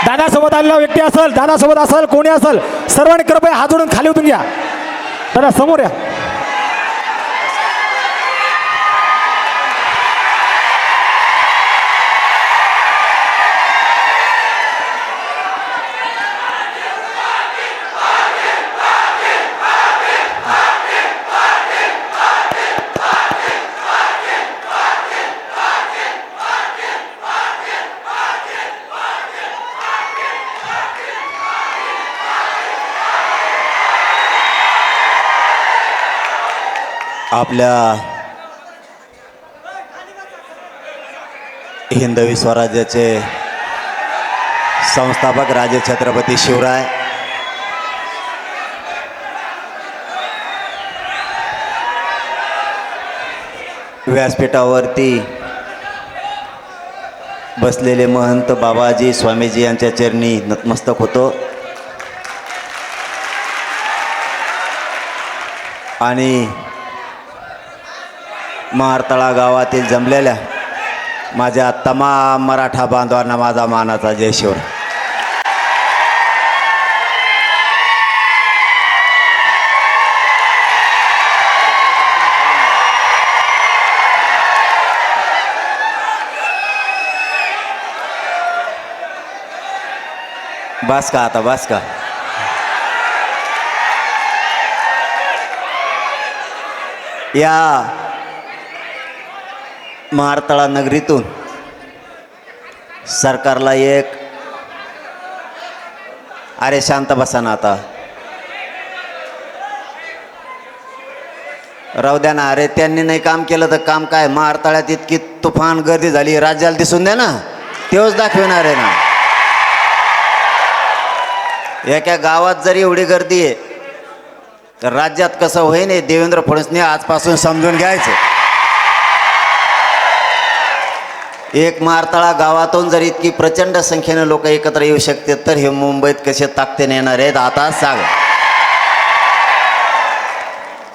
दादासोबत आलेला व्यक्ती असेल, दादासोबत असेल, कोणी असेल, सर्वांनी कृपया हात जोडून खाली उतरून घ्या. दादा समोर या. आपल्या हिंदवी स्वराज्याचे संस्थापक राजे छत्रपती शिवराय, व्यासपीठावरती बसलेले महंत बाबाजी स्वामीजी यांच्या चरणी नतमस्तक होतो. आणि महारतळा गावातील जमलेल्या माझ्या तमाम मराठा बांधवांना माझा मानाचा जय शिवराय. बस का आता, बस का. या महारतळा नगरीतून सरकारला एक, अरे शांत बसा ना आता, राहू द्या ना. अरे त्यांनी नाही काम केलं तर काम काय. महारतळ्यात इतकी तुफान गर्दी झाली, राज्याला दिसून द्या ना, तेच दाखवणार आहे ना. एका गावात जरी एवढी गर्दी आहे तर राज्यात कसं होईन हे देवेंद्र फडणवीसने आजपासून समजून घ्यायचं. एक महारतळा गावातून जर इतकी प्रचंड संख्येने लोक एकत्र येऊ शकते तर हे मुंबईत कसे ताकदीने येणार आहेत आता सांग.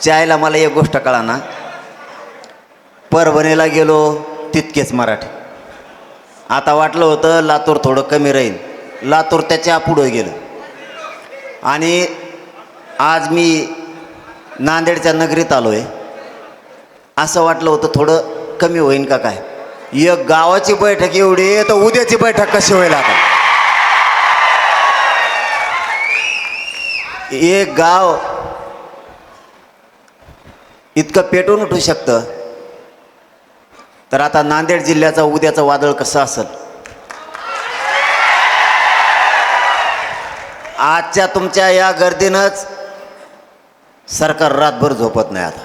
चायला मला एक गोष्ट कळा ना, परभणीला गेलो तितकेच मराठी. आता वाटलं होतं लातूर थोडं कमी राहील, लातूर त्याच्या पुढे गेलं. आणि आज मी नांदेडच्या नगरीत आलो आहे, असं वाटलं होतं थोडं कमी होईन का काय. एक गावाची बैठक एवढी आहे तर उद्याची बैठक कशी होईल आता. एक गाव इतकं पेटून उठू शकतं तर आता नांदेड जिल्ह्याचा उद्याचं वादळ कसं असेल. आजच्या तुमच्या या गर्दीनंच सरकार रातभर झोपत नाही आता.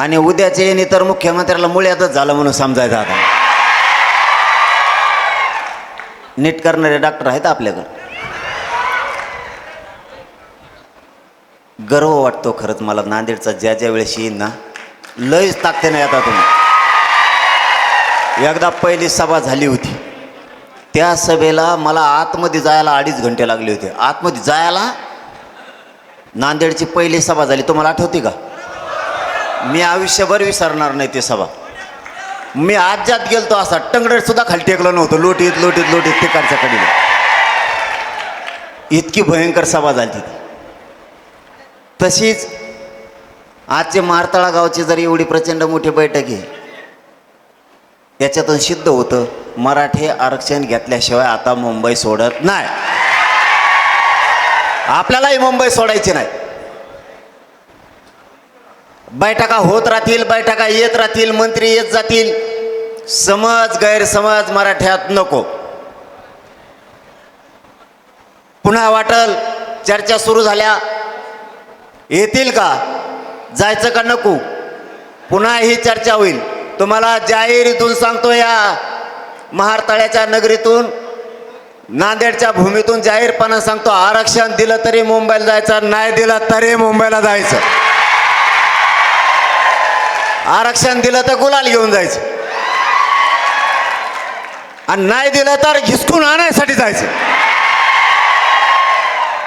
आणि उद्याचे येणे तर मुख्यमंत्र्याला मुळ्यातच झालं म्हणून समजायचं आता. नीट करणारे डॉक्टर आहेत आपल्याकडे. गर्व वाटतो खरंच मला नांदेडचा. ज्या ज्या वेळेस येईन ना लयच ताकते नाही आता तुम्ही. एकदा पहिली सभा झाली होती, त्या सभेला मला आतमध्ये जायला 2.5 घंटे लागले होते. आतमध्ये जायला नांदेडची पहिली सभा झाली, तुम्हाला आठवते का. मी आयुष्यभर विसरणार नाही ती सभा. मी आज्यात गेलतो असा टंगडर सुद्धा खाली टेकलं नव्हतं. लोटीत लोटीत लोटीत तिकडच्या कडीला इतकी भयंकर सभा झाली तिथे. तशीच आजचे महारतळा गावची जरी एवढी प्रचंड मोठी बैठक आहे, याच्यातून सिद्ध होतं मराठी आरक्षण घेतल्याशिवाय आता मुंबई सोडत नाही. आपल्यालाही मुंबई सोडायची नाही. बैठका होत राहतील, बैठका येत राहतील, मंत्री येत जातील. समज गैरसमज मराठ्यात नको. पुन्हा वाटल चर्चा सुरू झाल्या येतील का, जायचं का नको, पुन्हा ही चर्चा होईल. तुम्हाला जाहीर इथून सांगतो, या महारतळ्याच्या नगरीतून नांदेडच्या भूमीतून जाहीरपणे सांगतो, आरक्षण दिलं तरी मुंबईला जायचं, नाही दिलं तरी मुंबईला जायचं. आरक्षण दिलं तर गुलाल घेऊन जायचं आणि नाही दिलं तर घिसकून आणायसाठी जायचं.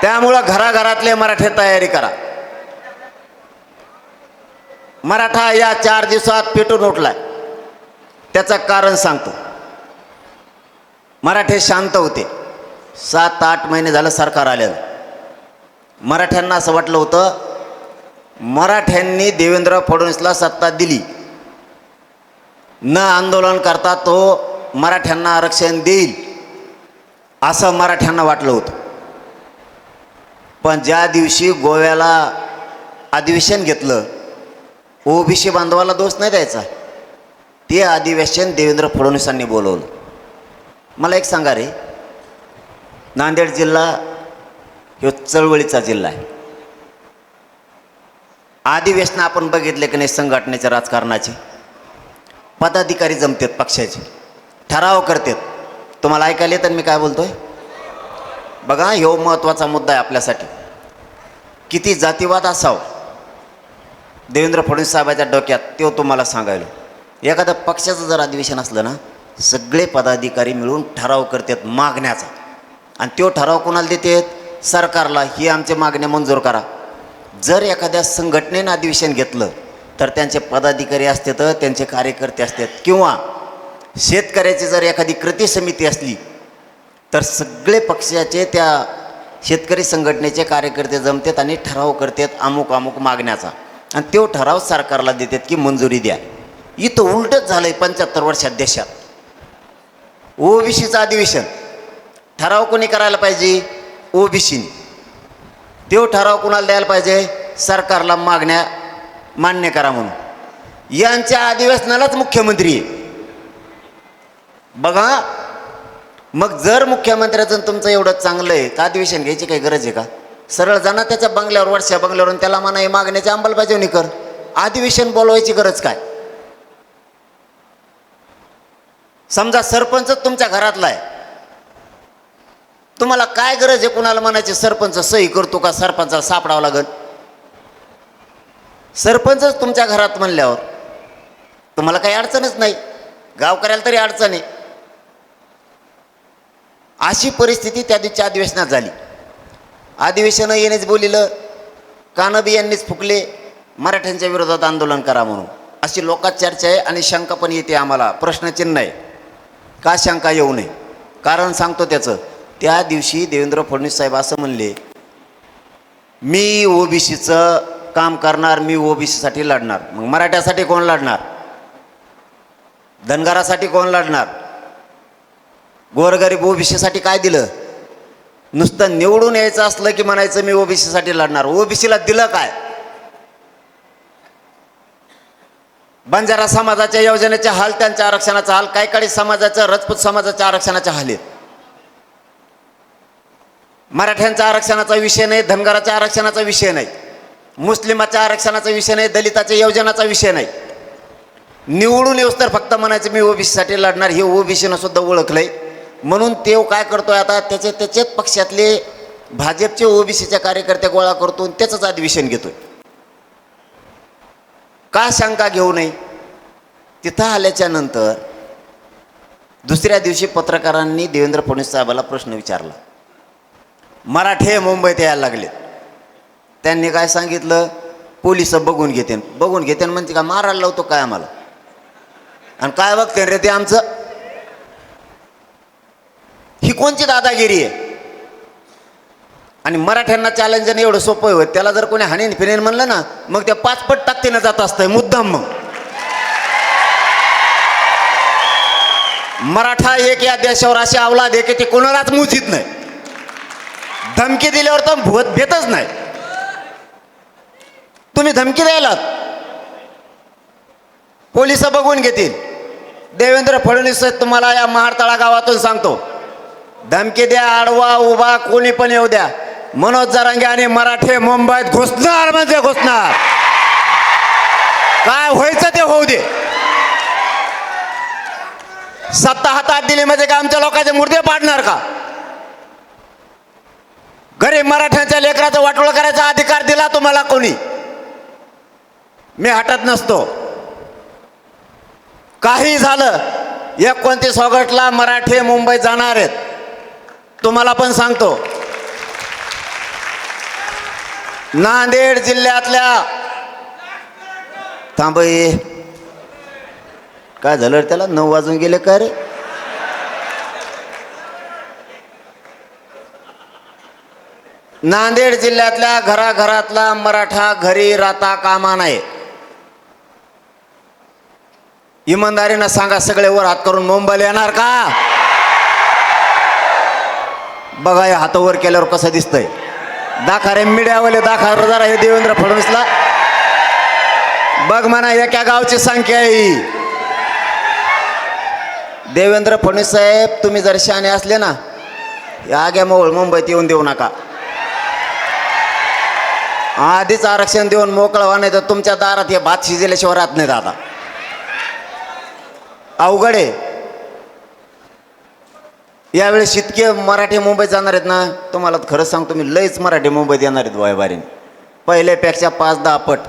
त्यामुळं घराघरातले मराठे तयारी करा. मराठा या 4 दिवसात पेटून उठलाय. त्याचं कारण सांगतो. मराठे शांत होते. 7-8 महिने झालं सरकार आलेलं. मराठ्यांना असं वाटलं होतं मराठ्यांनी देवेंद्र फडणवीसला सत्ता दिली, न आंदोलन करता तो मराठ्यांना आरक्षण देईल असं मराठ्यांना वाटलं होतं. पण ज्या दिवशी गोव्याला अधिवेशन घेतलं, ओबीसी बांधवाला दोष नाही द्यायचा, ते अधिवेशन देवेंद्र फडणवीसांनी बोलवलं. मला एक सांगा रे, नांदेड जिल्हा ह्यो चळवळीचा जिल्हा आहे. अधिवेशन आपण बघितले की नाही, संघटनेच्या राजकारणाचे पदाधिकारी जमतात, पक्षाचे ठराव करतात. तुम्हाला ऐकायला येतं मी काय बोलतोय? बघा, ह्यो महत्त्वाचा मुद्दा आहे आपल्यासाठी. किती जातीवाद असावं देवेंद्र फडणवीस साहेबाच्या डोक्यात, तो तुम्हाला सांगायलो. एखादं पक्षाचं जर अधिवेशन असलं ना, सगळे पदाधिकारी मिळून ठराव करतात मागण्याचा, आणि तो ठराव कोणाला देतात? सरकारला. ही आमच्या मागण्या मंजूर करा. जर एखाद्या संघटनेनं अधिवेशन घेतलं तर त्यांचे पदाधिकारी असतात, त्यांचे कार्यकर्ते असतात, किंवा शेतकऱ्याची जर एखादी कृती समिती असली तर सगळे पक्षाचे त्या शेतकरी संघटनेचे कार्यकर्ते जमतात आणि ठराव करतात अमुक अमुक मागण्याचा, आणि तो ठराव सरकारला देतात की मंजुरी द्या. इथं उलटच झालं आहे 75 वर्षात देशात. ओबीसीचं अधिवेशन ठराव कोणी करायला पाहिजे? ओबीसीने. तो ठराव कोणाला द्यायला पाहिजे? सरकारला मागण्या मान्य करा म्हणून. यांच्या अधिवेशनालाच मुख्यमंत्री आहे. बघा, मग जर मुख्यमंत्र्याचं तुमचं एवढं चांगलं आहे तर अधिवेशन घ्यायची काही गरज आहे का? सरळ जाणं त्याच्या बंगल्यावर, वर्षा बंगल्यावरून त्याला म्हणा हे मागण्याची अंमलबजावणी कर. अधिवेशन बोलवायची गरज काय? समजा सरपंचच तुमच्या घरातला आहे, तुम्हाला काय गरज आहे कुणाला म्हणायची सरपंच सही करतो का सरपंचाला सापडावं लागेल? सरपंचच तुमच्या घरात म्हणल्यावर तुम्हाला काही अडचणच नाही, गावकऱ्याला तरी अडचण आहे. अशी परिस्थिती त्या दिवशी अधिवेशनात झाली. अधिवेशनं येणेच बोलिलं, कानबी यांनीच फुकले, मराठ्यांच्या विरोधात आंदोलन करा म्हणून. अशी लोकात चर्चा आहे आणि शंका पण येते आम्हाला, प्रश्नचिन्ह आहे. का शंका येऊ नये? कारण सांगतो त्याचं. त्या दिवशी देवेंद्र फडणवीस साहेब असं म्हणले, मी ओबीसीचं काम करणार, मी ओबीसीसाठी लढणार. मग मराठ्यासाठी कोण लढणार? धनगरासाठी कोण लढणार? गोरगरीब ओबीसीसाठी काय दिलं? नुसतं निवडून यायचं असलं की म्हणायचं मी ओबीसीसाठी लढणार. ओबीसीला दिलं काय? बंजारा समाजाच्या योजनेचे हाल, त्यांच्या आरक्षणाचा हाल, कायकाडी समाजाचं, राजपूत समाजाच्या आरक्षणाचे हाल आहेत. मराठ्यांच्या आरक्षणाचा विषय नाही, धनगराच्या आरक्षणाचा विषय नाही, मुस्लिमाच्या आरक्षणाचा विषय नाही, दलिताच्या योजनाचा विषय नाही. निवडून येऊस तर फक्त म्हणायचं मी ओबीसीसाठी लढणार. हे ओबीसीनं सुद्धा ओळखलंय. म्हणून ते काय करतोय आता, त्याच्याच पक्षातले भाजपचे ओबीसीच्या कार्यकर्ते गोळा करतो, त्याचंच अधिवेशन घेतोय. का शंका घेऊ नये? तिथं आल्याच्या नंतर दुसऱ्या दिवशी पत्रकारांनी देवेंद्र फडणवीस साहेबाला प्रश्न विचारला. मराठे मुंबईत यायला लागले. त्यांनी काय सांगितलं? पोलिस बघून घेते म्हणजे का मारायला लावतो काय आम्हाला? आणि काय बघते रे ते आमचं? ही कोणची दादागिरी आहे? आणि मराठ्यांना चॅलेंज एवढं सोपं होत, त्याला जर कोणी हाणीन फिरेन म्हणलं ना, मग त्या 5 पट ताकदीनं जात असतंय मुद्दाम. मग मराठा एक या देशावर अशी अवलाद आहे की ते कोणालाच मुजीत नाही. धमकी दिल्यावर तर भूत भेटच नाही. तुम्ही धमकी द्यायलात, पोलिस बघून घेतील. देवेंद्र फडणवीस तुम्हाला या महाड तळागावातून सांगतो, धमकी द्या, आडवा उभा कोणी पण येऊ द्या, मनोज जरांगे आणि मराठे मुंबईत घुसणार म्हणजे घुसणार. काय व्हायचं ते होऊ दे. सत्ता हातात दिली म्हणजे का आमच्या लोकांचे मुर्दे पाडणार का? गरीब मराठ्यांच्या लेकराचं वाटोळं करायचा अधिकार दिला तुम्हाला कोणी? मी हटत नसतो. काही झालं 29 ऑगस्टला मराठे मुंबईत जाणार आहेत. तुम्हाला पण सांगतो, नांदेड जिल्ह्यातल्या थांबये काय झालं त्याला 9 वाजून गेले का रे? नांदेड जिल्ह्यातल्या घराघरातला मराठा घरी राहता कामा नये. इमानदारीनं सांगा, सगळे वर हात करून मुंबईला येणार का? बघा या हात वर केल्यावर कसं दिसतंय. दाखा रे मीडियावाले, दाखा जरा हे देवेंद्र फडणवीसला. बघ म्हणा एका गावची संख्या आहे. देवेंद्र फडणवीस साहेब, तुम्ही जर शहाणे असले ना, या आग्या मोहोळ मुंबईत येऊन देऊ नका. आधीच आरक्षण देऊन मोकळं व्हा, नाही तर तुमच्या दारात हे भात शिजल्याशिवाय राहत नाहीत. आता अवघड आहे. यावेळेस इतके मराठी मुंबईत जाणार आहेत ना, तुम्हाला खरंच सांगतो मी, लईच मराठी मुंबईत येणार आहेत वायबारीने, पहिल्यापेक्षा 5-10 पट.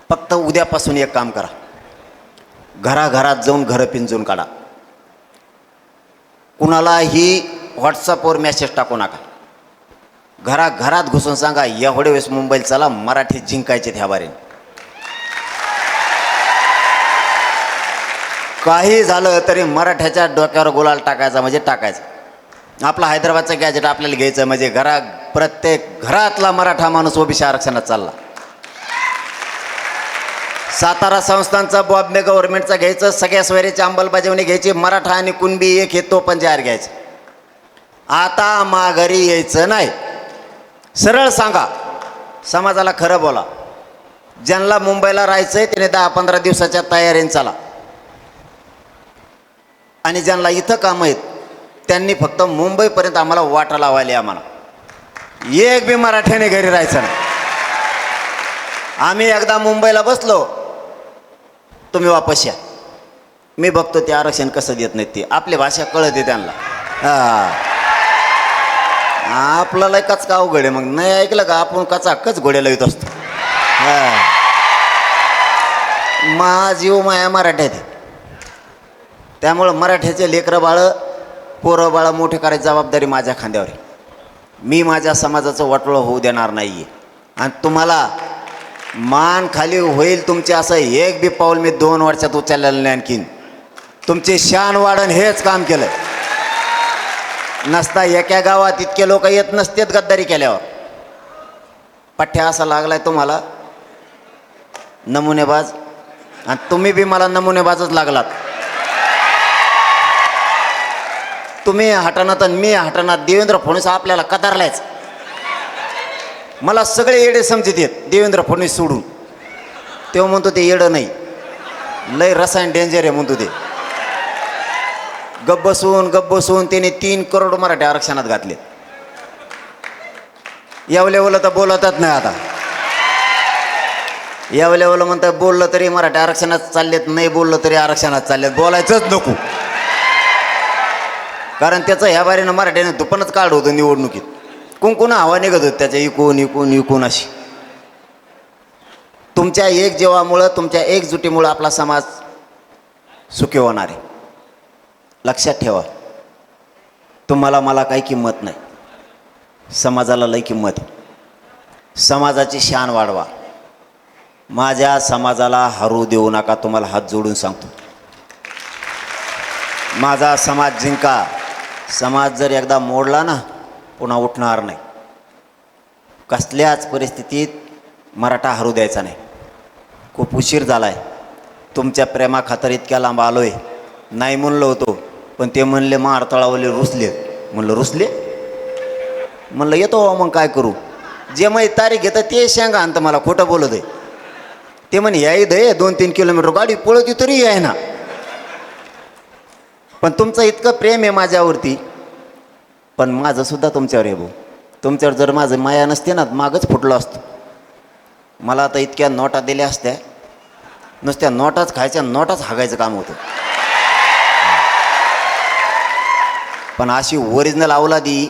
फक्त उद्यापासून एक काम करा, घराघरात जाऊन घरं पिंजून काढा. कुणालाही व्हॉट्सअपवर मेसेज टाकू नका. घराघरात घुसून सांगा, एवढे वेळेस मुंबईला चला, मराठी जिंकायचे ह्या बारीने. काही झालं तरी मराठ्याच्या डोक्यावर गुलाल टाकायचा म्हणजे टाकायचा. आपला हैदराबादचं गॅजेट आपल्याला घ्यायचं म्हणजे प्रत्येक घरातला मराठा माणूस ओबीसी आरक्षणात चालला. सातारा संस्थांचा बॉम्बे गव्हर्नमेंटचा घ्यायचं, सगळ्या सोयरीची अंमलबजावणी घ्यायची, मराठा आणि कुणबी एक हे तो पण जाहीर घ्यायचं. आता माघारी यायचं नाही. सरळ सांगा, समाजाला खरं बोला. ज्यांना मुंबईला राहायचंय त्याने 10-15 दिवसाच्या तयारीने चला, आणि ज्यांना इथं काम आहेत त्यांनी फक्त मुंबईपर्यंत आम्हाला वाटा लावायला. आम्हाला एक बी मराठ्याने घरी राहायचं नाही. आम्ही एकदा मुंबईला बसलो, तुम्ही वापस या. मी बघतो ते आरक्षण कसं देत नाहीत. ते आपली भाषा कळते त्यांना. आपल्याला कच का अवघड आहे. मग नाही ऐकलं का, आपण कच घोड्याला येत असतो. जीव माया मराठ्यात. त्यामुळं मराठ्याचे लेकरं बाळं, पोरं बाळं मोठे करायची जबाबदारी माझ्या खांद्यावर आहे. मी माझ्या समाजाचं वाटोळं होऊ देणार नाही आहे. आणि तुम्हाला मान खाली होईल तुमचे असं एक बी पाऊल मी 2 वर्षात उचललेलं नाही. आणखीन तुमची शान वाढण हेच काम केलं नसता. एका गावात इतके लोक येत नसतेत गद्दारी केल्यावर. पठ्ठ्या असा लागलाय तुम्हाला नमुनेबाज, आणि तुम्ही बी मला नमुनेबाजच लागलात. तुम्ही हटनात आणि मी हटनात. देवेंद्र फडणवीस आपल्याला कतारलायच. मला सगळे येडे समजत येत देवेंद्र फडणवीस सोडून. तेव्हा म्हणतो ते येडं नाही, लय रसायन डेंजर आहे म्हणतो ते. गप्प बसून त्याने 3 करोड मराठी आरक्षणात घातले. यावलेवलं तर बोलतच नाही. आता यावलेवलं म्हणतात बोललं तरी मराठी आरक्षणात चाललेत, नाही बोललं तरी आरक्षणात चाललेत. बोलायचंच नको, कारण त्याचं ह्या बारीनं मराठीने दुपणच काढ होतं निवडणुकीत. कुंकुना हवा निघत होत त्याच्या इकून अशी. तुमच्या एक जेवामुळं, तुमच्या एकजुटीमुळं आपला समाज सुखी होणार आहे. लक्षात ठेवा, तुम्हाला मला काही किंमत नाही, समाजाला लई किंमत आहे. समाजाची शान वाढवा. माझ्या समाजाला हरू देऊ नका, तुम्हाला हात जोडून सांगतो. माझा समाज जिंका. समाज जर एकदा मोडला ना, पुन्हा उठणार नाही. कसल्याच परिस्थितीत मराठा हरू द्यायचा नाही. खूप उशीर झाला आहे. तुमच्या प्रेमाखातर इतक्या लांब आलो आहे. नाही म्हणलो होतो, पण ते म्हणले मारतळावले रुसले. म्हणलं रुसले? म्हणलं येतो मग काय करू. जे मग तारीख घेतं ते शेंगा आणतं. मला खोटं बोलत आहे. ते म्हणे याही दे 2-3 किलोमीटर गाडी पळती तरी आहे ना. पण तुमचं इतकं प्रेम आहे माझ्यावरती, पण माझंसुद्धा तुमच्यावर आहे भाऊ. तुमच्यावर जर माझं माया नसते ना, मागच फुटलो असतो. मला आता इतक्या नोटा दिल्या असत्या, नुसत्या नोटाच खायच्या, नोटाच हागायचं काम होतं. पण अशी ओरिजिनल अवलादी,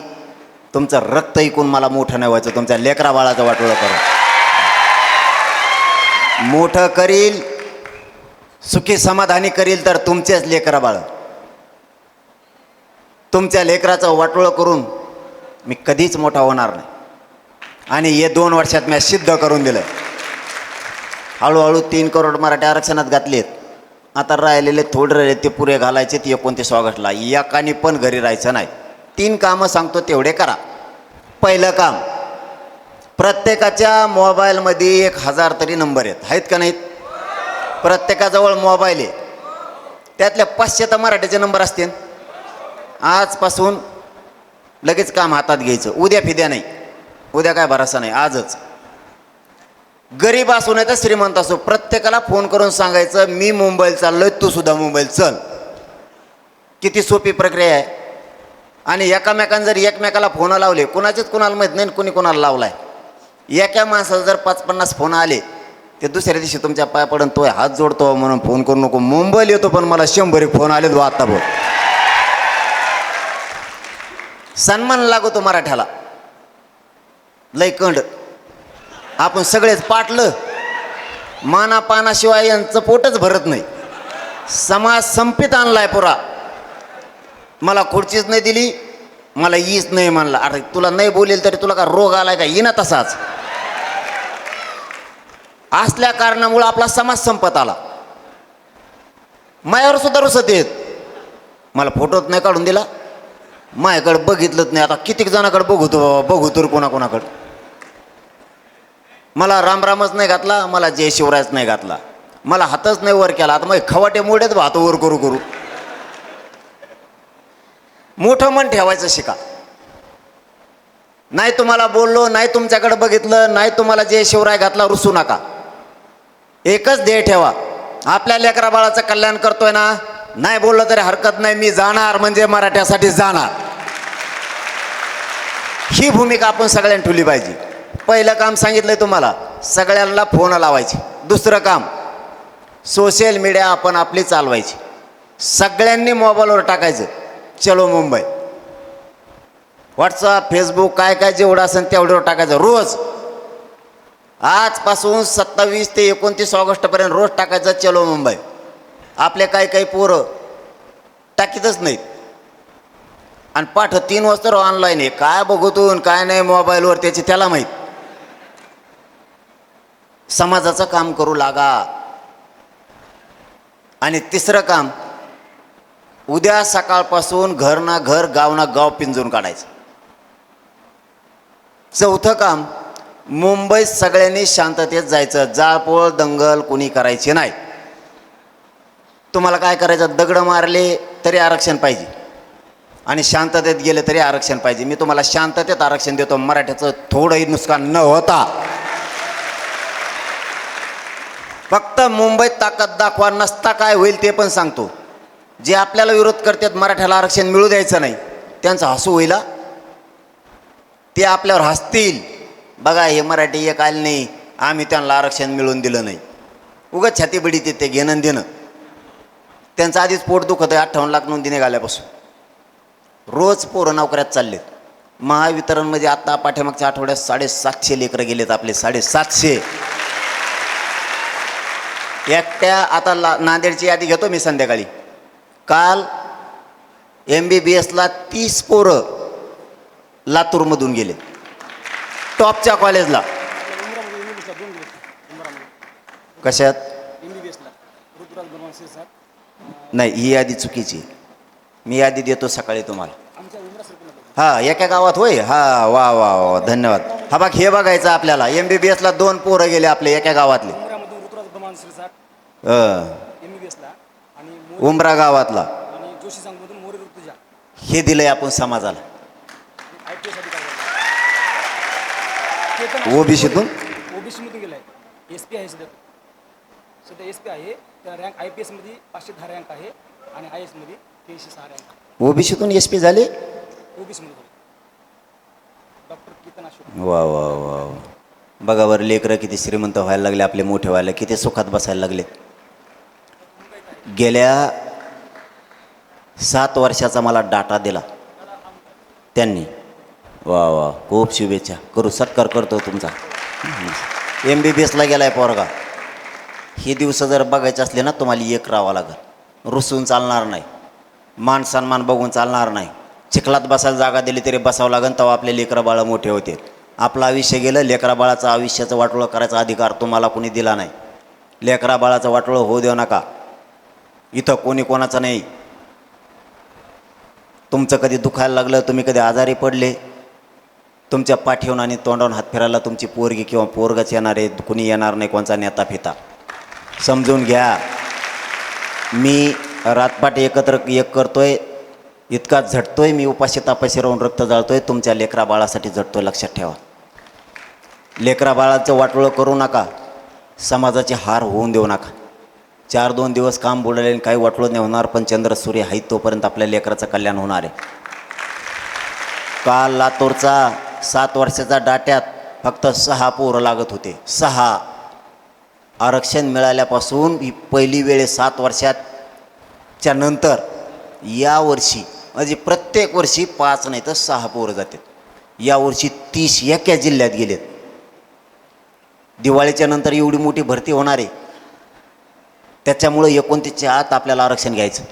तुमचं रक्त ऐकून मला मोठं नाही व्हायचं. तुमच्या लेकरा बाळाचं वाटोळं करून मोठं करील, सुखी समाधानी करील तर तुमचेच लेकरा बाळ. तुमच्या लेकराचं वाटोळं करून मी कधीच मोठा होणार नाही. आणि हे 2 वर्षात मी सिद्ध करून दिलं. हळूहळू 3 करोड मराठी आरक्षणात घातलेत. आता राहिलेले थोडे राहिले ते पुरे घालायचे. 29 ऑगस्टला एकाने पण घरी राहायचं नाही. 3 कामं सांगतो तेवढे करा. पहिलं काम, प्रत्येकाच्या मोबाईलमध्ये 1000 तरी नंबर आहेत का नाहीत? प्रत्येकाजवळ मोबाईल आहे, त्यातल्या 500 तर मराठीचे नंबर असतील. आजपासून लगेच काम हातात घ्यायचं, उद्या फिद्या नाही, उद्या काय भरोसा नाही, आजच. गरीब असू नाही तर श्रीमंत असो, प्रत्येकाला फोन करून सांगायचं मी मुंबईला चाललोय, तू सुद्धा मुंबईला चल. किती सोपी प्रक्रिया आहे. आणि एकामेकांना जर एकमेकाला फोन लावले, कुणाचेच कुणाला माहीत नाही कुणी कुणाला लावलाय, एका माणसाला जर 50-50 फोन आले, ते दुसऱ्या दिवशी तुमच्या पाय पडून तो हात जोडतो म्हणून फोन करू नको. मुंबईला येतो पण मला 100 फोन आले तो आता बोल. सन्मान लागतो मराठ्याला, लय कंड. आपण सगळेच पाटलं, मानापानाशिवाय यांचं पोटच भरत नाही. समाज संपित आणलाय पुरा. मला खुर्चीच नाही दिली, मला ईच नाही म्हणला. अरे तुला नाही बोलेल तरी तुला का रोग आलाय का? येईना तसाच. असल्या कारणामुळे आपला समाज संपत आला. मायावर सुद्धा रुसत येत, मला फोटोच नाही काढून दिला, माझ्याकडे बघितलंच नाही. आता कितीक जणाकडे बघतो बाबा, बघू तर कोणाकोणाकडे. मला रामरामच नाही घातला, मला जय शिवरायच नाही घातला, मला हातच नाही वर केला. आता मग खवाटे मोठेच हात वर करू करू. मोठं मन ठेवायचं शिका. नाही तुम्हाला बोललो, नाही तुमच्याकडे बघितलं, नाही तुम्हाला जय शिवराय घातला, रुसू नका. एकच ध्येय ठेवा, आपल्या लेकरा बाळाचं कल्याण करतोय ना, नाही बोललं तरी हरकत नाही, मी जाणार म्हणजे मराठ्यासाठी जाणार. ही भूमिका आपण सगळ्यांनी ठेवली पाहिजे. पहिलं काम सांगितलंय तुम्हाला, सगळ्यांना फोन लावायचे. दुसरं काम, सोशल मीडिया आपण आपली चालवायची. सगळ्यांनी मोबाईलवर टाकायचं चलो मुंबई. व्हॉट्सअप, फेसबुक, काय काय जेवढं असेल तेवढ्यावर टाकायचं रोज. आजपासून 27 ते 29 ऑगस्टपर्यंत रोज टाकायचं चलो मुंबई. आपले काही पोरं टाकीतच नाहीत, आणि पाठ 3 वाजता ऑनलाईन आहे. काय बघतून काय नाही मोबाईलवर, त्याची त्याला माहीत. समाजाचं काम करू लागा. आणि तिसरं काम, उद्या सकाळपासून घर ना घर, गाव ना गाव पिंजून काढायचं. चौथं काम, मुंबईत सगळ्यांनी शांततेत जायचं. जाळपोळ दंगल कोणी करायची नाही. तुम्हाला काय करायचं, दगड मारले तरी आरक्षण पाहिजे, आणि शांततेत गेले तरी आरक्षण पाहिजे. मी तुम्हाला शांततेत आरक्षण देतो, मराठ्याचं थोडंही नुकसान न होता. फक्त मुंबईत ताकद दाखवा, नसता काय होईल ते पण सांगतो. जे आपल्याला विरोध करतात मराठ्याला आरक्षण मिळू द्यायचं नाही, त्यांचं हसू होईल. ते आपल्यावर हसतील, बघा हे मराठी एक आले नाही, आम्ही त्यांना आरक्षण मिळवून दिलं नाही. उगाच छातीबिडीत ते घेणं देणं. त्यांचं आधीच पोट दुखत आहे 58 लाख नोंदी निघाल्यापासून. रोज पोरं नोकऱ्यात चाललेत. महावितरणमध्ये आता पाठीमागच्या आठवड्यात 750 लेकरं गेलेत आपले, 750. एकट्या आता नांदेडची यादी घेतो मी संध्याकाळी. काल MBBSला 30 पोरं लातूरमधून गेले, टॉपच्या कॉलेजला. कशात? नाही, ही यादी चुकीची. मी यादी देतो सकाळी तुम्हाला. हां, एका गावात होय. हा, वा वा वा, धन्यवाद. हा बघ, हे बघायचं आपल्याला. MBBSला 2 पोरं गेले आपले एका गावातले. उमरा गावातला. हे दिलंय आपण समाजाला. ओबीसीतून गेलाय. SP आहे सध्या SP आहे. त्या रँक IPS मध्ये 510 रँक आहे, आणि IS मध्ये 306 रँक. ओबीसीतून SP झाले. OBC मध्ये डॉक्टर कीर्तन अशोक. वा वा वा. बघा बरं, लेकरं किती श्रीमंत व्हायला लागले आपले, मोठे व्हायला, किती सुखात बसायला लागले. गेल्या 7 वर्षाचा मला डाटा दिला त्यांनी. वा वा, खूप शुभेच्छा. करू, सत्कार करतो तुमचा. MBBSला गेलाय पोरगा. हे दिवस जर बघायचे असले ना, तुम्हाला एक राहावं लागेल. रुसून चालणार नाही, मान सन्मान बघून चालणार नाही. चिखलात बसायला जागा दिली तरी बसावं लागेल, तेव्हा आपले लेकरं बाळं मोठे होते. आपलं आयुष्य गेलं, लेकरा बाळाचं आयुष्याचं वाटोळं करायचा अधिकार तुम्हाला कोणी दिला नाही. लेकरा बाळाचं वाटोळं होऊ देऊ नका. इथं कोणी कोणाचं नाही. तुमचं कधी दुखायला लागलं, तुम्ही कधी आजारी पडले, तुमच्या पाठीवून आणि तोंडावून हात फिरायला तुमची पोरगी किंवा पोरगच येणार आहे, कुणी येणार नाही, कोणचा नेता फिता. समजून घ्या. मी रातपाट एक करतोय, इतका झटतोय, मी उपाशी तापाशी राहून रक्त जाळतोय, तुमच्या लेकरा बाळासाठी झटतोय. लक्षात ठेवा. लेकरा बाळाचं वाटोळं करू नका, समाजाची हार होऊन देऊ नका. 4-2 दिवस काम बुडाले काही वाटोळं नाही होणार, पण चंद्र सूर्य आहेत तोपर्यंत आपल्या लेकराचं कल्याण होणार आहे. काल लातूरचा 7 वर्षाचा डाट्यात फक्त 6 पोरं लागत होते. 6. आरक्षण मिळाल्यापासून ही पहिली वेळ 7 वर्षाच्या नंतर यावर्षी म्हणजे प्रत्येक वर्षी 5 नाही तर 6 पोरं जातात. यावर्षी 30 एका जिल्ह्यात गेलेत. दिवाळीच्या नंतर एवढी मोठी भरती होणार आहे, त्याच्यामुळं 29च्या आत आपल्याला आरक्षण घ्यायचं.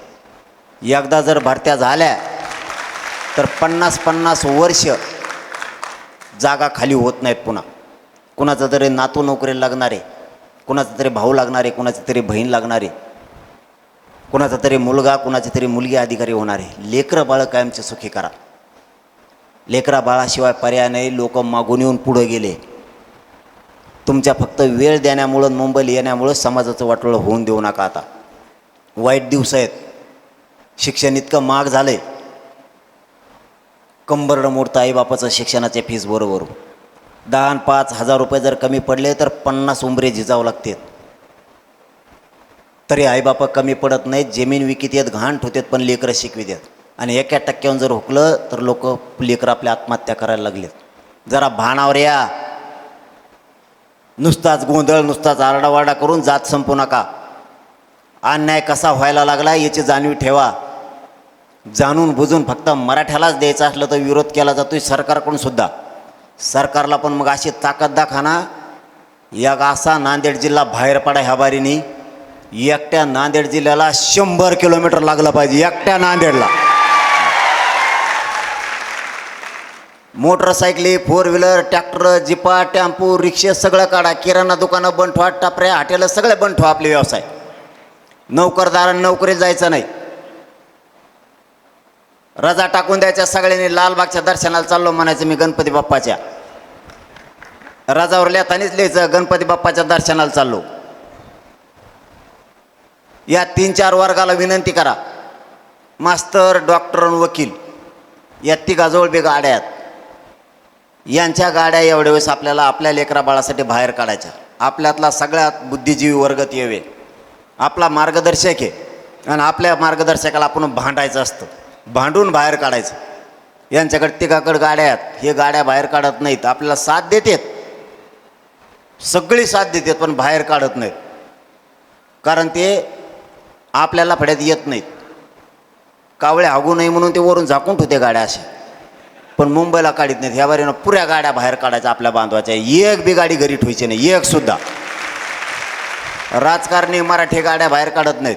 एकदा जर भरत्या झाल्या तर 50-50 वर्ष जागा खाली होत नाहीत. पुन्हा कुणाचा तरी नातू नोकरीला लागणार आहे, कुणाचा तरी भाऊ लागणार आहे, कुणाची तरी बहीण लागणार आहे, कुणाचा तरी मुलगा, कुणाची तरी मुलगी अधिकारी होणार आहे. लेकरं बाळं कायमचे सुखी करा. लेकरा बाळाशिवाय पर्याय नाही. लोक मागून येऊन पुढे गेले. तुमच्या फक्त वेळ देण्यामुळं, मुंबईला येण्यामुळं समाजाचं वाटोळं होऊन देऊ नका. आता वाईट दिवस आहेत. शिक्षण इतकं महाग झालं आहे, कंबरडं मोडतं आईबापाचं शिक्षणाच्या फीस बरोबर. 10 आणि 5 हजार रुपये जर कमी पडले तर 50 उंबरे झिजावं लागतात. तरी आईबापा कमी पडत नाहीत. जमीन विकत येत, घाण ठेवतात, पण लेकरं शिकवित आहेत. आणि 1% जर हुकलं तर लोक लेकरं आपल्या आत्महत्या करायला लागलेत. जरा भानावर या. नुसताच गोंधळ, नुसताच आरडावारडा करून जात संपू नका. अन्याय कसा व्हायला लागला याची जाणीव ठेवा. जाणून बुजून फक्त मराठ्यालाच द्यायचं असलं तर विरोध केला जातोय सरकारकडून सुद्धा. सरकारला पण मग अशी ताकद दाखवा. या असा नांदेड जिल्हा बाहेर पडा ह्या बारीनी. एकट्या नांदेड जिल्ह्याला 100 किलोमीटर लागलं पाहिजे. एकट्या नांदेडला मोटरसायकली, 4 व्हीलर, ट्रॅक्टर, जिपा, टेम्पो, रिक्षा सगळं काढा. किराणा दुकानं बंद ठेवा, टपऱ्या, हॉटेलं सगळे बंद ठेवा. आपले व्यवसाय. नोकरदारांना नोकरीत जायचं नाही. रजा टाकून द्यायच्या सगळ्यांनी. लालबागच्या दर्शनाला चाललो म्हणायचं मी गणपती बाप्पाच्या. रजावर लिहितानीच लिहायचं गणपती बाप्पाच्या दर्शनाला चाललो. या 3-4 वर्गाला विनंती करा. मास्तर, डॉक्टर, वकील या तिघाजवळ बी गाड्या आहेत. यांच्या गाड्या एवढ्या वेळेस आपल्याला आपल्या लेकरा बाळासाठी बाहेर काढायच्या. आपल्यातला सगळ्यात बुद्धिजीवी वर्ग येवे. आपला मार्गदर्शक आहे आणि आपल्या मार्गदर्शकाला आपण भांडायचं असतं. भांडून बाहेर काढायचं. यांच्याकडे तिघाकडे गाड्या आहेत. हे गाड्या बाहेर काढत नाहीत. आपल्याला साथ देतात, सगळी साथ देतात, पण बाहेर काढत नाहीत. कारण ते आपल्याला फड्यात येत नाहीत. कावळे हागू नये म्हणून ते वरून झाकून ठेवते गाड्या अशा. पण मुंबईला काढत नाहीत. ह्या बारीनं पुऱ्या गाड्या बाहेर काढायच्या आपल्या बांधवाच्या. एक बी गाडी घरी ठेवायची नाही, एक सुद्धा. राजकारणी मराठी गाड्या बाहेर काढत नाहीत.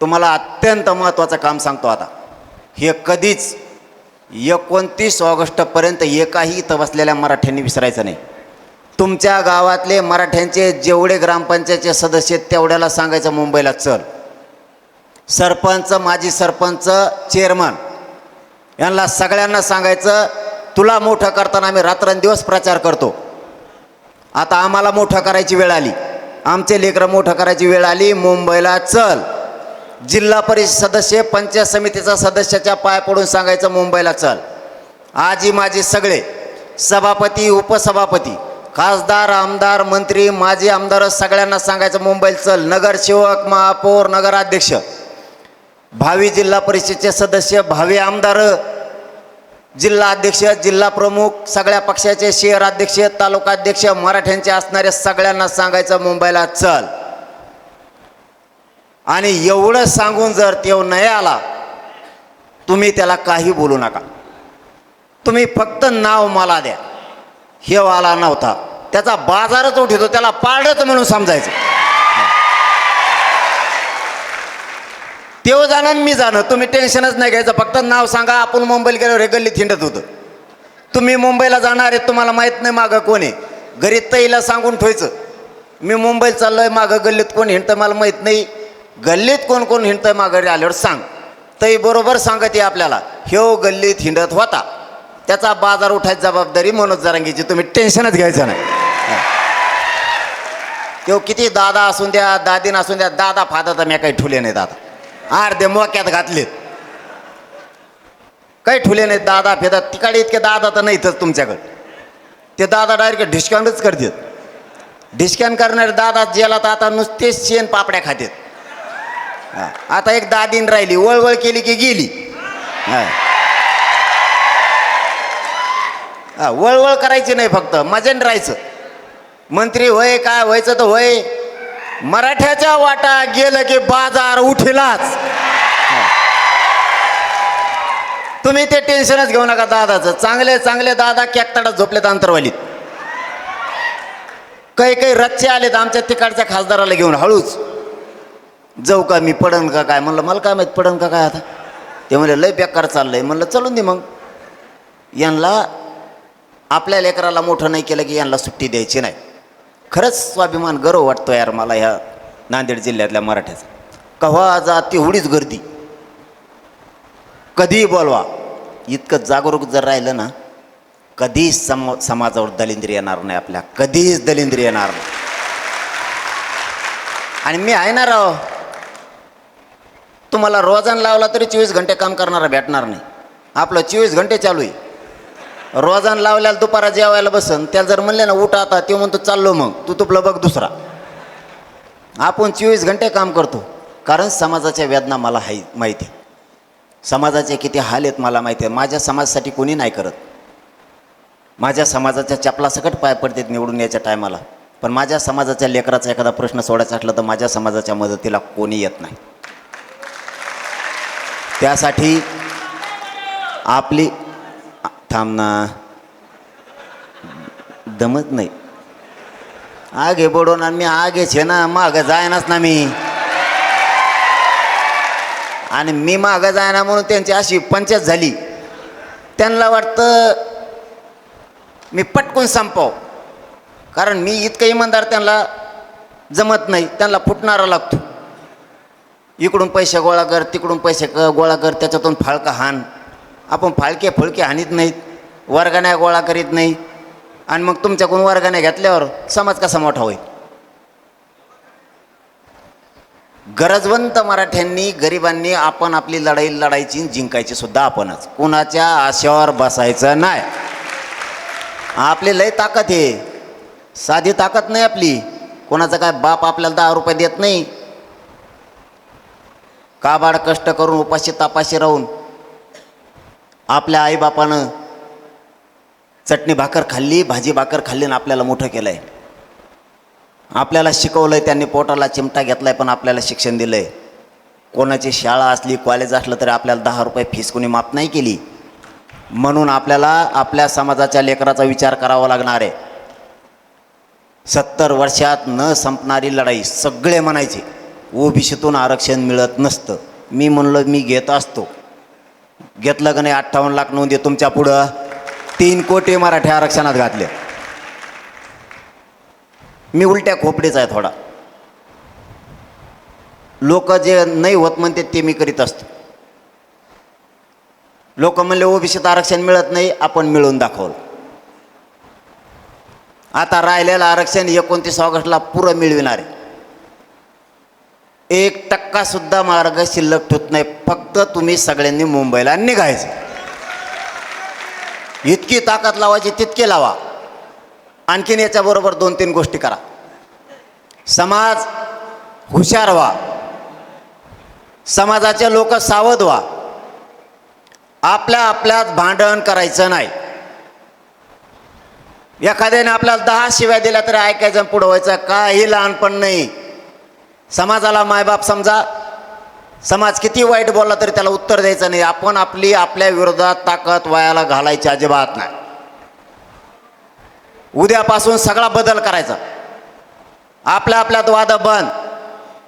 तुम्हाला अत्यंत महत्त्वाचं काम सांगतो आता. हे कधीच 29 ऑगस्टपर्यंत एकाही इथं बसलेल्या मराठ्यांनी विसरायचं नाही. तुमच्या गावातले मराठ्यांचे जेवढे ग्रामपंचायतचे सदस्य आहेत तेवढ्याला सांगायचं मुंबईला चल. सरपंच, माजी सरपंच, चेअरमन यांना सगळ्यांना सांगायचं तुला मोठं करताना आम्ही रात्रंदिवस प्रचार करतो. आता आम्हाला मोठं करायची वेळ आली. आमचे लेकरं मोठं करायची वेळ आली. मुंबईला चल. जिल्हा परिषद सदस्य, पंचायत समितीचा सदस्याच्या पाय पडून सांगायचं मुंबईला चल. आजी माजी सगळे सभापती, उपसभापती, खासदार, आमदार, मंत्री, माजी आमदार सगळ्यांना सांगायचं मुंबईला चल. नगरसेवक, महापौर, नगराध्यक्ष, भावी जिल्हा परिषदेचे सदस्य, भावी आमदार, जिल्हा अध्यक्ष, जिल्हा प्रमुख, सगळ्या पक्षाचे शहर अध्यक्ष, तालुका अध्यक्ष, मराठ्यांचे असणारे सगळ्यांना सांगायचं मुंबईला चल. आणि एवढं सांगून जर तो नाही आला तुम्ही त्याला काही बोलू नका. तुम्ही फक्त नाव मला द्या. हे आला नव्हता त्याचा बाजारच उठतो, त्याला पाडत म्हणून समजायचं. तेव्हा जाणं मी जाणं, तुम्ही टेन्शनच नाही घ्यायचं. फक्त नाव सांगा. आपण मुंबईला गेल्यावर हे गल्लीत हिंडत होतं. तुम्ही मुंबईला जाणार आहे, तुम्हाला माहीत नाही मागं कोण आहे. घरी तईला सांगून ठेवायचं मी मुंबईला चाललोय, मागं गल्लीत कोण हिंडतं मला माहीत नाही. गल्लीत कोण कोण हिंडतंय माघारी आल्यावर सांग. तई बरोबर सांगते आपल्याला ह्यो गल्लीत हिंडत होता. त्याचा बाजार उठायची जबाबदारी मनोज जरांगेची, तुम्ही टेन्शनच घ्यायचं नाही. तो किती दादा असून द्या, दादीन असून द्या, दादा फादा तर मी काही ठुले नाहीत. आता अर्धे मोक्यात घातलेत, काही ठुले नाहीत. दादा फेदा तिकडे इतके दादा तर नाहीतच तुमच्याकडे. ते दादा डायरेक्ट डिस्काउंटच करतात. डिस्काउंट करणारे दादा जेला तर आता नुसतेच शेण पापड्या खातात. आता एक दादीन राहिली, वळवळ केली की गेली. वळवळ करायची नाही, फक्त मजेन राहायचं. मंत्री होय, काय व्हायचं तर होय. मराठ्याच्या वाटा गेलं की बाजार उठेलाच. तुम्ही ते टेन्शनच घेऊ नका दादाचं. चांगले चांगले दादा कॅकताडात झोपलेत अंतरवालीत. काही काही रच्चे आलेत आमच्या तिकडच्या खासदाराला घेऊन. हळूच जाऊ का मी, पडन का काय. म्हणलं मला काय माहीत पडन का काय. आता ते म्हणले लय बेकार चाललंय. म्हणलं चलून दे मग. यांना आपल्या लेकराला मोठं नाही केलं की यांना सुट्टी द्यायची नाही. खरंच स्वाभिमान, गर्व वाटतो यार मला ह्या नांदेड जिल्ह्यातल्या मराठ्याचा. कव्हा जा तेवढीच गर्दी, कधीही बोलवा. इतकं जागरूक जर राहिलं ना, कधीच समाजावर दलिंद्री येणार नाही आपल्या, कधीच दलिंद्री येणार नाही. आणि मी आहे ना राव, तुम्हाला रोजानं लावला तरी 24 घंटे काम करणारा भेटणार नाही. आपलं 24 घंटे चालू आहे. रोजानं लावल्याला दुपारा जेवायला बसन, त्याला जर म्हणले ना उठा आता, ते म्हणतो चाललो मग, तू तुपलं बघ दुसरा. आपण 24 घंटे काम करतो, कारण समाजाच्या वेदना मला माहिती आहे. समाजाचे किती हाल आहेत मला माहिती आहे. माझ्या समाजासाठी कोणी नाही करत. माझ्या समाजाच्या चपलासकट पाय पडतात निवडून याच्या टायमाला. पण माझ्या समाजाच्या लेकराचा एखादा प्रश्न सोडायचा असला तर माझ्या समाजाच्या मदतीला कोणी येत नाही. त्यासाठी आपली थांब ना, दमत नाही. आगे बडवून आणि मी आगेच आहे ना, मागं जायनाच ना मी. आणि मी मागं जायना म्हणून त्यांची अशी पंचायत झाली. त्यांना वाटतं मी पटकून संपव, कारण मी इतकं इमानदार त्यांना जमत नाही. त्यांना फुटणारा लागतो. इकडून पैसे गोळा कर, तिकडून पैसे गोळा कर, त्याच्यातून फाळका हाण. आपण फाळके फुळके हाणीत नाहीत, वर्गाण्या गोळा करीत नाही. आणि मग तुमच्याकडून वर्गाण्या घेतल्यावर समाज कसा मोठा होईल. गरजवंत मराठ्यांनी, गरिबांनी आपण आपली लढाई लढायची, जिंकायची सुद्धा आपणच. कोणाच्या आशेवर बसायचं नाही. आपली लय ताकद आहे, साधी ताकद नाही आपली. कोणाचा काय बाप आपल्याला 10 रुपये देत नाही. काबाड कष्ट करून उपाशी तापाशी राहून आपल्या आईबापानं चटणी भाकर खाल्ली, भाजी भाकर खाल्ली आणि आपल्याला मोठं केलं आहे. आपल्याला शिकवलं आहे, त्यांनी पोटाला चिमटा घेतला आहे, पण आपल्याला शिक्षण दिलं आहे. कोणाची शाळा असली, कॉलेज असलं तरी आपल्याला 10 रुपये फीस कोणी माफ नाही केली. म्हणून आपल्याला आपल्या समाजाच्या लेकराचा विचार करावा लागणार आहे. 70 वर्षात न संपणारी लढाई. सगळे म्हणायचे ओबीसीतून आरक्षण मिळत नसतं. मी म्हणलो मी घेत असतो. घेतलं का नाही? 58 लाख नोंदी तुमच्या पुढं. 3 कोटी मराठी आरक्षणात घातले. मी उलट्या खोपडीचा आहे थोडा. लोक जे नाही होत म्हणते ते मी करीत असतो. लोक म्हणले ओबीसीत आरक्षण मिळत नाही, आपण मिळवून दाखवलं. आता राहिलेलं आरक्षण 29 ऑगस्टला पुरं मिळविणार आहे. 1% सुद्धा मार्ग शिल्लक ठेवत नाही. फक्त तुम्ही सगळ्यांनी मुंबईला निघायचं. इतकी ताकद लावायची तितके लावा. आणखीन याच्याबरोबर 2-3 गोष्टी करा. समाज हुशार व्हा, समाजाचे लोक सावध व्हा. आपल्यात भांडण करायचं नाही. एखाद्याने आपल्याला 10 शिव्या दिल्या तरी ऐकायचं, पुढं व्हायचं. काही लहानपण नाही. समाजाला मायबाप समजा. समाज किती वाईट बोलला तरी त्याला उत्तर द्यायचं नाही. आपण आपल्या विरोधात ताकद वायाला घालायची अजिबात नाही. उद्यापासून सगळा बदल करायचा. आपल्यात वाद बंद.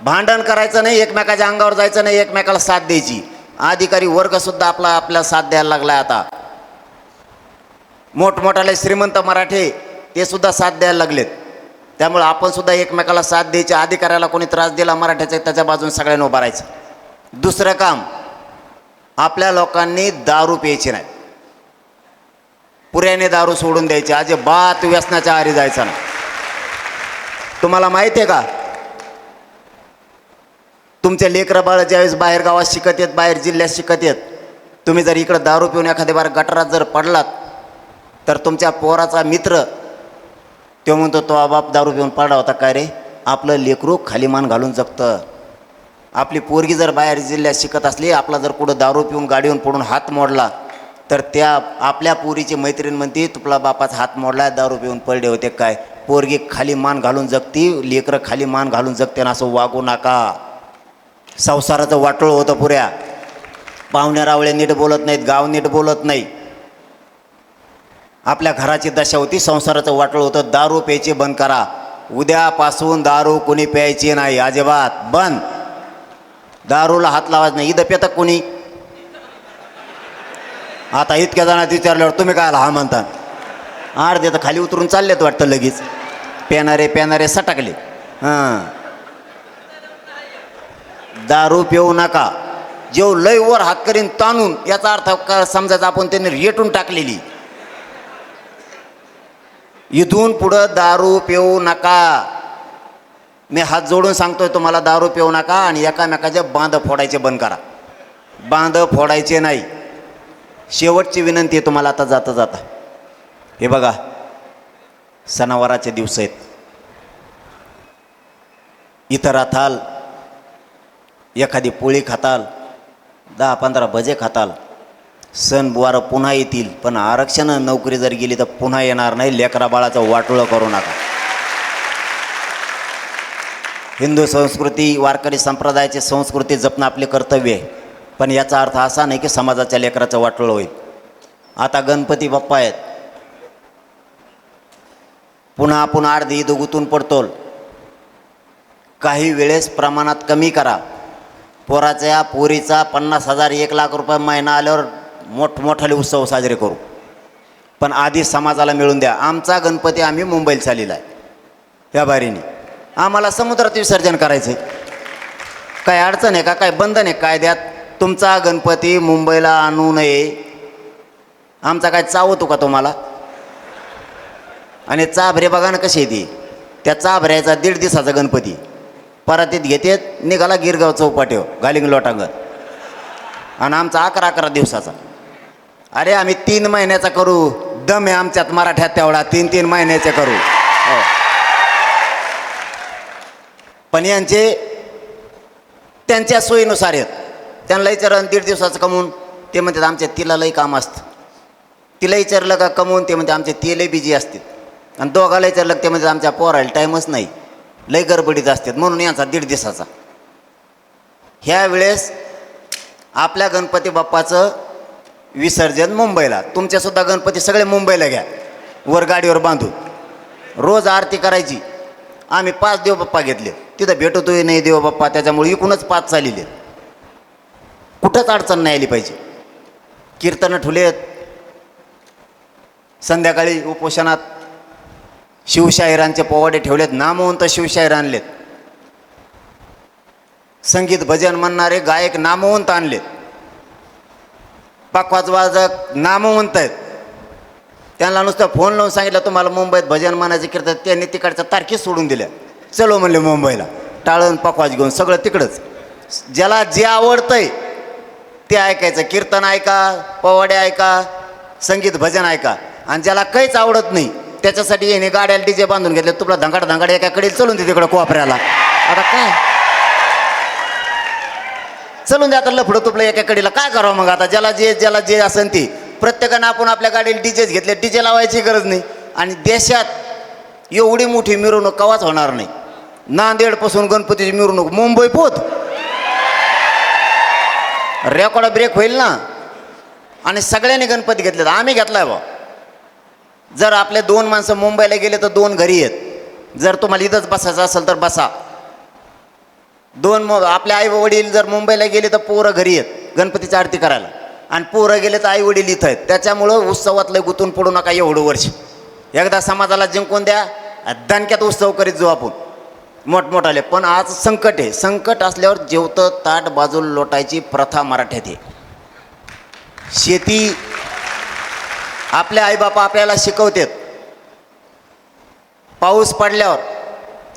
भांडण करायचं नाही, एकमेकाच्या अंगावर जायचं नाही, एकमेकाला साथ द्यायची. अधिकारी वर्ग सुद्धा आपल्याला साथ द्यायला लागलाय. आता मोठमोठाले श्रीमंत मराठे ते सुद्धा साथ द्यायला लागलेत. त्यामुळे आपण सुद्धा एकमेकाला साथ द्यायची. अधिकाऱ्याला कोणी त्रास दिला मराठ्याचा, त्याच्या बाजूने सगळ्यांनी उभं राहायचं. दुसरं काम, आपल्या लोकांनी दारू प्यायची नाही. पुऱ्याने दारू सोडून द्यायची, अजिबात व्यसनाच्या आहारी जायचं नाही. तुम्हाला माहिती आहे का, तुमचे लेकरं बाळ ज्यावेळेस बाहेर गावात शिकत येत, बाहेर जिल्ह्यात शिकत येत, तुम्ही जर इकडं दारू पिऊन एखाद्या बार गटारात जर पडलात तर तुमच्या पोराचा मित्र तो म्हणतो, तो बाप दारू पिऊन पडला होता काय रे? आपलं लेकरू खाली मान घालून जगतं. आपली पोरगी जर बाहेर जिल्ह्यात शिकत असली, आपला जर कुठं दारू पिऊन गाडीहून पडून हात मोडला तर त्या आपल्या पोरीची मैत्रीण म्हणते, तुपला बापाचा हात मोडला, दारू पिऊन पडले होते काय? पोरगी खाली मान घालून जगती, लेकरं खाली मान घालून जगते ना, असं वागू नका. संसाराचं वाटोळ होतं पुऱ्या. पाहुण्या रावळे नीट बोलत नाहीत, गाव नीट बोलत नाही. आपल्या घराची दशा होती, संसाराचं वाटोळ होतं. दारू प्यायची बंद करा. उद्यापासून दारू कोणी प्यायची नाही, अजिबात बंद. दारूला हात लावायचा नाही. इथं पेतात कोणी? आता इतक्या जणांना विचारल्यावर तुम्ही काय हा म्हणता? अर्धे तर खाली उतरून चाललेत वाटतं लगेच. पेणारे सटकले. हां, दारू पिऊ नका. जेव लय वर हात करीन ताणून, याचा अर्थ का समजायचा आपण त्यांनी रेटून टाकलेली. इथून पुढं दारू पिऊ नका. मी हात जोडून सांगतोय तुम्हाला, दारू पिऊ नका. आणि एकामेकाचे बांध फोडायचे बंद करा. बांध फोडायचे नाही. शेवटची विनंती आहे तुम्हाला आता जाता जाता. हे बघा, सणावाराचे दिवस आहेत. इथं राहताल, एखादी पोळी खाताल, 10-15 भजे खाताल. सण बुवार पुन्हा येतील, पण आरक्षण नोकरी जर गेली तर पुन्हा येणार नाही. लेकरा बाळाचं वाटोळं करू नका. हिंदू संस्कृती, वारकरी संप्रदायाची संस्कृती जपणं आपले कर्तव्य आहे. पण याचा अर्थ असा नाही की समाजाच्या लेकराचं वाटोळं होईल. आता गणपती बाप्पा आहेत, पुन्हा आपण अर्धी ईद गुतून पडतो. काही वेळेस प्रमाणात कमी करा. पोराच्या पोरीचा 50,000 1,00,000 रुपये महिना आल्यावर मोठमोठाले उत्सव साजरे करू, पण आधी समाजाला मिळून द्या. आमचा गणपती आम्ही मुंबईला चाललेला आहे, या बारीने आम्हाला समुद्रात विसर्जन करायचं आहे. काय अडचण आहे का? काय बंधन आहे कायद्यात? तुमचा गणपती मुंबईला आणू नये. आमचा काय चावतो का तुम्हाला? आणि चाभरे बघा ना कशी येते. त्या चाभऱ्याचा 1.5 दिवसाचा गणपती परातीत घेतेत, निघाला गिरगाव चौपाटीवर घालिंग लोटांगण. आणि आमचा 11 दिवसाचा. अरे आम्ही 3 महिन्याचा करू. दम आहे आमच्यात मराठ्यात तेवढा, 3 महिन्याचे करू. हो. पण यांचे त्यांच्या सोयीनुसार आहेत. त्यांना विचारलं 1.5 दिवसाचं कमवून, ते म्हणतात आमच्या तिला लई काम असतं. तिला विचारलं का कमवून, ते म्हणते आमचे ते लई बिजी असतात. आणि दोघाला विचारलं ते म्हणतात आमच्या पोरायला टाईमच नाही, लई गडबडीत असतात, म्हणून यांचा 1.5 दिवसाचा. ह्या वेळेस आपल्या गणपती बाप्पाचं विसर्जन मुंबईला. तुमच्यासुद्धा गणपती सगळे मुंबईला घ्या, वर गाडीवर बांधून. रोज आरती करायची. आम्ही 5 देवबाप्पा घेतले, तिथं भेटतोय नाही देवबाप्पा, त्याच्यामुळे इकूनच 5 चालले. कुठंच अडचण नाही आली पाहिजे. कीर्तनं ठुलेत. संध्याकाळी उपोषणात शिवशाहिरांचे पोवाडे ठेवलेत. नामवंत शिवशाहीर आणलेत. संगीत भजन म्हणणारे गायक नामवंत आणलेत. पखवाज वाजक नामवंत आहेत. त्यांना नुसतं फोन लावून सांगितलं तुम्हाला मुंबईत भजन म्हणायचे कीर्तन, त्यांनी तिकडच्या तारखेच सोडून दिल्या. चलो म्हणले मुंबईला, टाळण पखवाज घेऊन सगळं तिकडंच. ज्याला जे आवडतंय ते ऐकायचं. कीर्तन ऐका, पोवाडे ऐका, संगीत भजन ऐका. आणि ज्याला काहीच आवडत नाही त्याच्यासाठी येणे गाड्याला डीजे बांधून घेतले. तुला धंगाड एकाकडे चलून दे तिकडं कोपऱ्याला. आता काय चलून द्या, आता लफडं तुपलं एकाकडीला काय करावं मग आता? ज्याला जे असेल ती. प्रत्येकानं आपण आपल्या गाडीला डीजेच घेतले, डीजे लावायची गरज नाही. आणि देशात एवढी मोठी मिरवणूक कवाच होणार नाही. नांदेडपासून गणपतीची मिरवणूक मुंबई पोत, रेकॉर्ड ब्रेक होईल ना. आणि सगळ्यांनी गणपती घेतले. आम्ही घेतलाय बा. जर आपले 2 माणसं मुंबईला गेले तर 2 घरी आहेत. जर तुम्हाला इथंच बसायचं असेल तर बसा. 2 आपले आई वडील जर मुंबईला गेले तर पोरं घरी आहेत गणपतीची आरती करायला. आणि पोरं गेले तर आई वडील इथं आहेत. त्याच्यामुळं उत्सवात लय गुंतून पडू नका एवढं वर्ष. एकदा समाजाला जिंकून द्या, दणक्यात उत्सव करीत जाऊ आपण मोठमोठाले. पण आज संकट आहे. संकट असल्यावर जेवतं ताट बाजूला लोटायची प्रथा मराठ्यात आहे. शेती आपले आईबापा आपल्याला शिकवतात. पाऊस पडल्यावर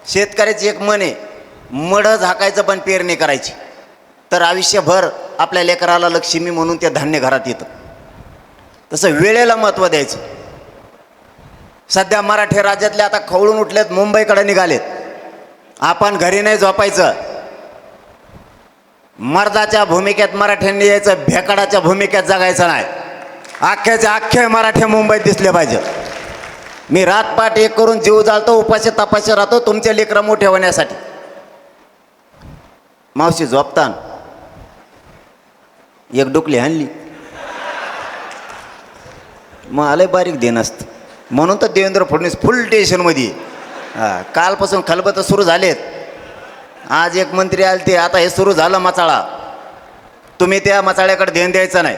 शेतकऱ्याची एक म्हण आहे, मढं झाकायचं पण पेरणी करायची. तर आयुष्यभर आपल्या लेकराला लक्ष्मी म्हणून ते धान्य घरात येतं. तसं वेळेला महत्त्व द्यायचं. सध्या मराठी राज्यातले आता खवळून उठलेत, मुंबईकडे निघालेत. आपण घरी नाही झोपायचं. मर्दाच्या भूमिकेत मराठ्यांनी यायचं, भेकडाच्या भूमिकेत जगायचं नाही. अख्ख्याचे अख्खे मराठी मुंबईत दिसले पाहिजे. मी रातपाट एक करून जीव जाळतो, उपाशी तपाशी राहतो तुमचे लेकरं मोठे होण्यासाठी. मावशी झोपतान एक डुकली आणली, मग आलंय बारीक देण असतं. म्हणून तर देवेंद्र फडणवीस फुल टेन्शनमध्ये. कालपासून खलबतं सुरू झालेत. आज एक मंत्री आले ते, आता हे सुरू झालं मचाळा. तुम्ही त्या मचाळ्याकडे ध्यान द्यायचं नाही.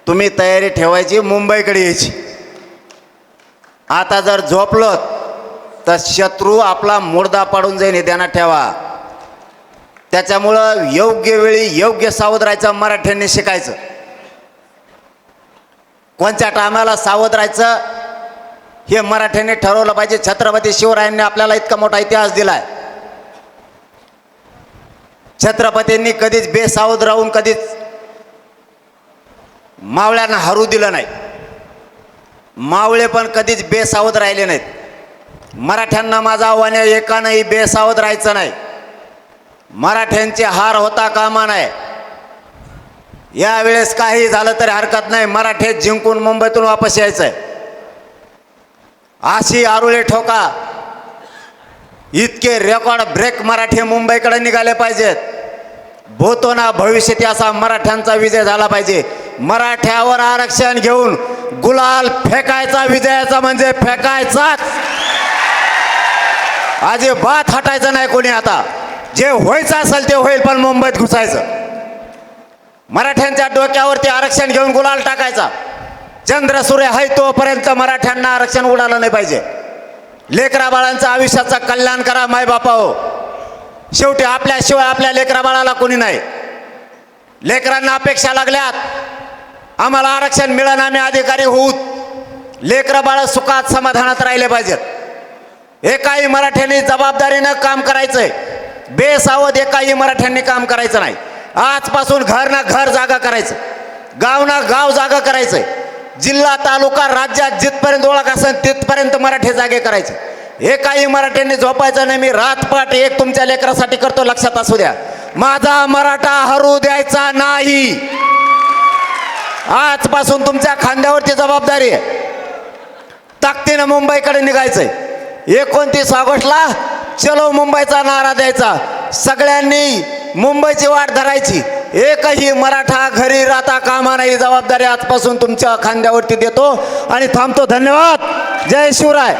तुम्ही तयारी ठेवायची, मुंबईकडे यायची. आता जर झोपलोत तर शत्रू आपला मुर्दा पाडून जाईन, हे ध्यानात ठेवा. त्याच्यामुळं योग्य वेळी योग्य सावध राहायचं, मराठ्यांनी शिकायचं. कोणत्या टायमाला सावध राहायचं हे मराठ्यांनी ठरवलं पाहिजे. छत्रपती शिवरायांनी आपल्याला इतका मोठा इतिहास दिलाय. छत्रपतींनी कधीच बेसावध राहून कधीच मावळ्यांना हरू दिलं नाही. मावळे पण कधीच बेसावध राहिले नाहीत. मराठ्यांना माझं आव्हान आहे, एकानंही बेसावध राहायचं नाही. मराठ्यांचे हार होता कामा नये. यावेळेस काही झालं तरी हरकत नाही, मराठे जिंकून मुंबईतून वापस यायचंय. अशी आरुळे ठोका, इतके रेकॉर्ड ब्रेक मराठी मुंबईकडे निघाले पाहिजेत. भूतो ना भविष्यती असा मराठ्यांचा विजय झाला पाहिजे. मराठ्यावर आरक्षण घेऊन गुलाल फेकायचा, विजयाचा म्हणजे फेकायचाच. अजिबात हटायचं नाही कोणी. आता जे व्हायचं असेल ते होईल, पण मुंबईत घुसायचं. मराठ्यांच्या डोक्यावरती आरक्षण घेऊन गुलाल टाकायचा. चंद्र सूर्य आहे तोपर्यंत मराठ्यांना आरक्षण उडालं नाही पाहिजे. लेकरा बाळांचं आयुष्याचं कल्याण करा मायबापा हो. शेवटी आपल्याशिवाय आपल्या लेकरा बाळाला कोणी नाही. लेकरांना अपेक्षा लागल्यात, आम्हाला आरक्षण मिळेल, आम्ही अधिकारी होऊ. लेकरा बाळ सुखात समाधानात राहिले पाहिजेत. एकाही मराठ्यांनी जबाबदारीनं काम करायचंय. बेसावध एकाही मराठ्यांनी काम करायचं नाही. आजपासून घर ना घर जागा करायचं, गाव ना गाव जागा करायचंय. जिल्हा तालुका राज्यात जिथपर्यंत ओळख असेल तिथपर्यंत मराठी जागे करायचे. एकाही मराठ्यांनी झोपायचं नाही. मी रातपाट एक तुमच्या लेकरासाठी करतो, लक्षात असू द्या. माझा मराठा हरू द्यायचा नाही. आजपासून तुमच्या खांद्यावरती जबाबदारी आहे. ताकदीनं मुंबईकडे निघायचंय. 29 ऑगस्टला चलो मुंबईचा नारा द्यायचा. सगळ्यांनी मुंबईची वाट धरायची. एकही मराठा घरी राहता कामा नाही. जबाबदारी आजपासून तुमच्या खांद्यावरती देतो आणि थांबतो. धन्यवाद. जय शिवराय.